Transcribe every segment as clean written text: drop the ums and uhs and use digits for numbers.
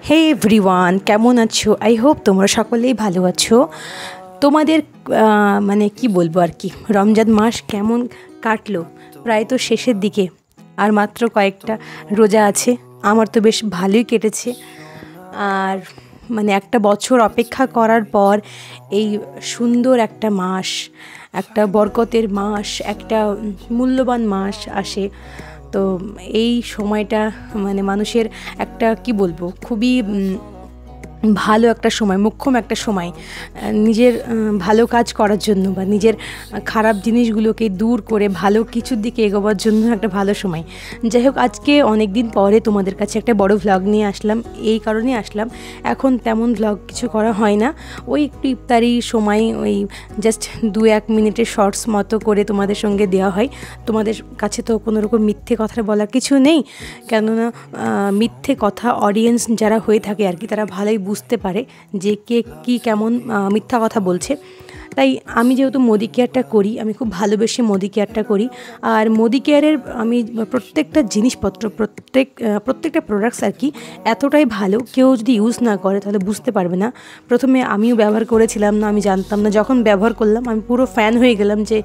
হে everyone, কেমন আছো? I hope তোমরা সকলেই ভালো আছো। তোমাদের মানে কি বলবো আর কি, রমজান মাস কেমন কাটলো? প্রায় তো শেষের দিকে, আর মাত্র কয়েকটা রোজা আছে। আমার তো বেশ ভালোই কেটেছে। আর মানে একটা বছর অপেক্ষা করার পর এই সুন্দর একটা মাস, একটা বরকতের মাস, একটা মূল্যবান মাস আসে। তো এই সময়টা মানে মানুষের একটা কি বলবো, খুবই ভালো একটা সময়, মোক্ষম একটা সময় নিজের ভালো কাজ করার জন্য বা নিজের খারাপ জিনিসগুলোকে দূর করে ভালো কিছুর দিকে এগোবার জন্য একটা ভালো সময়। যাই হোক, আজকে অনেক দিন পরে তোমাদের কাছে একটা বড় ভ্লগ নিয়ে আসলাম। এই কারণেই আসলাম, এখন তেমন ভ্লগ কিছু করা হয় না, ওই একটু ইফতারি সময় ওই জাস্ট 2-1 মিনিটের শর্টস মতো করে তোমাদের সঙ্গে দেওয়া হয়। তোমাদের কাছে তো কোনো রকম মিথ্যে কথা বলার কিছু নেই, কেননা মিথ্যে কথা অডিয়েন্স যারা হয়ে থাকে আর কি, তারা ভালোই বুঝতে পারে যে কে কী কেমন মিথ্যা কথা বলছে। তাই আমি যেহেতু মোদি কেয়ারটা করি, আমি খুব ভালোবেসে মোদি কেয়ারটা করি। আর মোদি কেয়ারের আমি প্রত্যেকটা জিনিসপত্র, প্রত্যেকটা প্রোডাক্টস আর কি এতটাই ভালো, কেউ যদি ইউজ না করে তাহলে বুঝতে পারবে না। প্রথমে আমিও ব্যবহার করেছিলাম না, আমি জানতাম না, যখন ব্যবহার করলাম আমি পুরো ফ্যান হয়ে গেলাম যে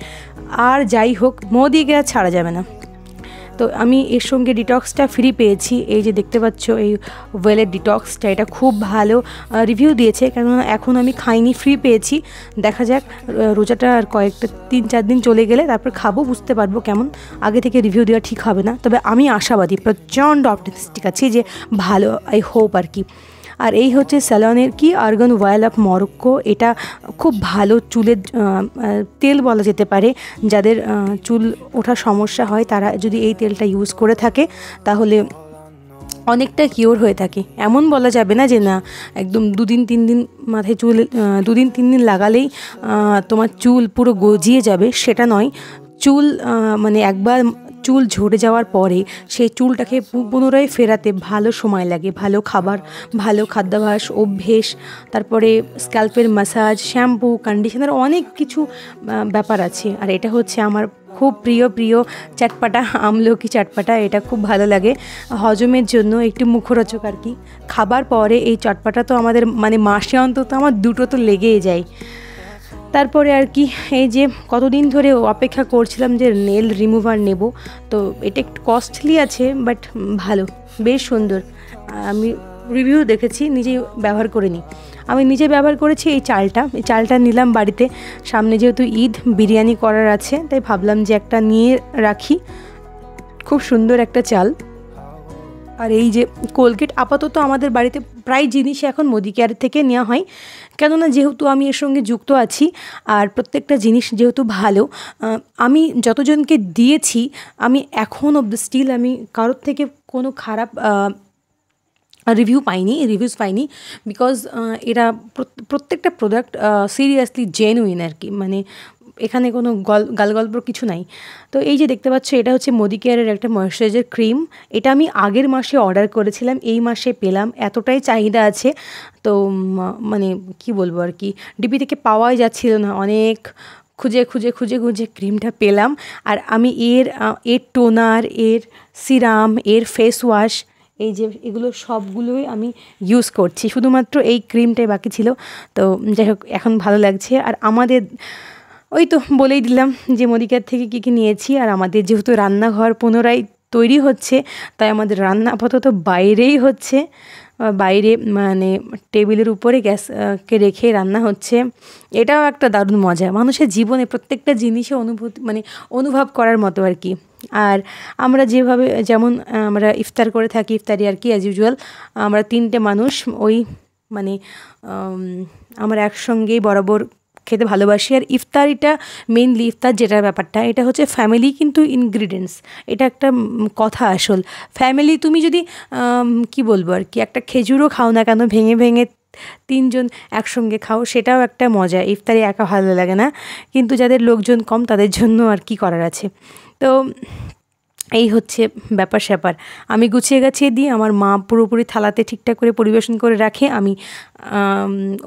আর যাই হোক মোদি কেয়ার ছাড়া যাবে না। তো আমি এর সঙ্গে ডিটক্সটা ফ্রি পেয়েছি, এই যে দেখতে পাচ্ছ এই ওয়েলের ডিটক্সটা, এটা খুব ভালো রিভিউ দিয়েছে, কেননা এখন আমি খাইনি, ফ্রি পেয়েছি। দেখা যাক রোজাটা আর কয়েকটা 3-4 দিন চলে গেলে তারপর খাবো, বুঝতে পারবো কেমন। আগে থেকে রিভিউ দেওয়া ঠিক হবে না, তবে আমি আশাবাদী, প্রচণ্ড অপটিমিস্টিক আছি যে ভালো, আই হোপ আর কি। আর এই হচ্ছে স্যালনের কি আর্গান অয়েল অফ মরক্কো। এটা খুব ভালো চুলের তেল বলা যেতে পারে। যাদের চুল ওঠার সমস্যা হয় তারা যদি এই তেলটা ইউজ করে থাকে তাহলে অনেকটা কিওর হয়ে থাকে। এমন বলা যাবে না যে না একদম 2-3 দিন মাথায় চুল 2-3 দিন লাগালেই তোমার চুল পুরো গজিয়ে যাবে, সেটা নয়। চুল মানে একবার চুল ঝরে যাওয়ার পরে সেই চুলটাকে পুনরায় ফেরাতে ভালো সময় লাগে। ভালো খাবার, ভালো খাদ্যাভ্যাস, অভ্যেস, তারপরে স্ক্যাল্পের ম্যাসাজ, শ্যাম্পু, কন্ডিশনার, অনেক কিছু ব্যাপার আছে। আর এটা হচ্ছে আমার খুব প্রিয় চটপাটা, আমলকি চটপাটা, এটা খুব ভালো লাগে হজমের জন্য, একটু মুখরোচক আর কি। খাবার পরে এই চটপাটা তো আমাদের মানে মাসে অন্তত আমার 2টো তো লেগেই যায়। তারপরে আর কি, এই যে কতদিন ধরে অপেক্ষা করছিলাম যে নেল রিমুভার নেব, তো এটা একটু কস্টলি আছে বাট ভালো, বেশ সুন্দর। আমি রিভিউ দেখেছি, নিজেই ব্যবহার করিনি। আমি নিজে ব্যবহার করেছি এই চালটা নিলাম বাড়িতে, সামনে যেহেতু ঈদ, বিরিয়ানি করার আছে, তাই ভাবলাম যে একটা নিয়ে রাখি। খুব সুন্দর একটা চাল। আর এই যে কোলগেট, আপাতত আমাদের বাড়িতে প্রায় জিনিস এখন মোদি কেয়ার থেকে নেওয়া হয়, কেননা যেহেতু আমি এর সঙ্গে যুক্ত আছি আর প্রত্যেকটা জিনিস যেহেতু ভালো। আমি যতজনকে দিয়েছি, আমি এখন অব দ্য স্টিল আমি কারোর থেকে কোনো খারাপ রিভিউজ পাইনি, বিকজ এরা প্রত্যেকটা প্রোডাক্ট সিরিয়াসলি জেনুইন আর কি, মানে এখানে কোনো গালগল্পর কিছু নাই। তো এই যে দেখতে পাচ্ছ, এটা হচ্ছে মোদি কেয়ারের একটা ময়েশ্চারাইজার ক্রিম। এটা আমি আগের মাসে অর্ডার করেছিলাম, এই মাসে পেলাম, এতটাই চাহিদা আছে। তো মানে কি বলবো আর কি, ডিপি থেকে পাওয়াই যাচ্ছিল না, অনেক খুঁজে ক্রিমটা পেলাম। আর আমি এর টোনার, এর সিরাম, এর ফেস ওয়াশ, এই যে এগুলো সবগুলোই আমি ইউজ করছি, শুধুমাত্র এই ক্রিমটাই বাকি ছিল। তো যাই হোক, এখন ভালো লাগছে। আর আমাদের ওই তো বলেই দিলাম যে মোদি কেয়ার থেকে কী নিয়েছি। আর আমাদের যেহেতু রান্নাঘর পুনরায় তৈরি হচ্ছে, তাই আমাদের রান্না আপাতত বাইরেই হচ্ছে, বাইরে মানে টেবিলের উপরে গ্যাসকে রেখে রান্না হচ্ছে। এটাও একটা দারুণ মজা, মানুষের জীবনে প্রত্যেকটা জিনিসে অনুভব করার মতো আর কি। আর আমরা যেমন আমরা ইফতার করে থাকি, ইফতারি আর কি অ্যাজ ইউজুয়াল, আমরা 3টে মানুষ, ওই মানে আমরা একসঙ্গেই বরাবর খেতে ভালোবাসি। আর ইফতারিটা মেইনলি, ইফতার যেটা ব্যাপারটা, এটা হচ্ছে ফ্যামিলি কিন্তু ইনগ্রিডিয়েন্টস, এটা একটা কথা আসল। ফ্যামিলি, তুমি যদি কি বলবো আর কি, একটা খেজুরও খাও না কেন, ভেঙে 3জন একসঙ্গে খাও, সেটাও একটা মজা। ইফতারি একা ভালো লাগে না, কিন্তু যাদের লোকজন কম তাদের জন্য আর কি করার আছে। তো এই হচ্ছে ব্যাপার স্যাপার। আমি গুছিয়ে গাছিয়ে দিই, আমার মা পুরোপুরি থালাতে ঠিকঠাক করে পরিবেশন করে রাখে, আমি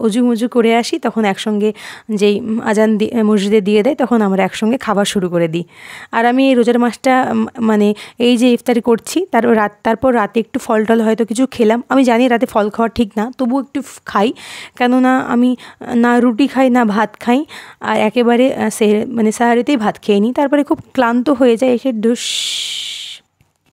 অজু মজু করে আসি, তখন একসঙ্গে যেই আজান মসজিদে দিয়ে দেয় তখন আমরা একসঙ্গে খাবার শুরু করে দিই। আর আমি এই রোজার মাসটা মানে এই যে ইফতারি করছি তারপর রাতে একটু ফল টল হয়তো কিছু খেলাম। আমি জানি রাতে ফল খাওয়া ঠিক না, তবুও একটু খাই, কেননা আমি না রুটি খাই না ভাত খাই, আর একেবারে মানে সাহারিতেই ভাত খেয়ে নিই। তারপরে খুব ক্লান্ত হয়ে যায়, এসে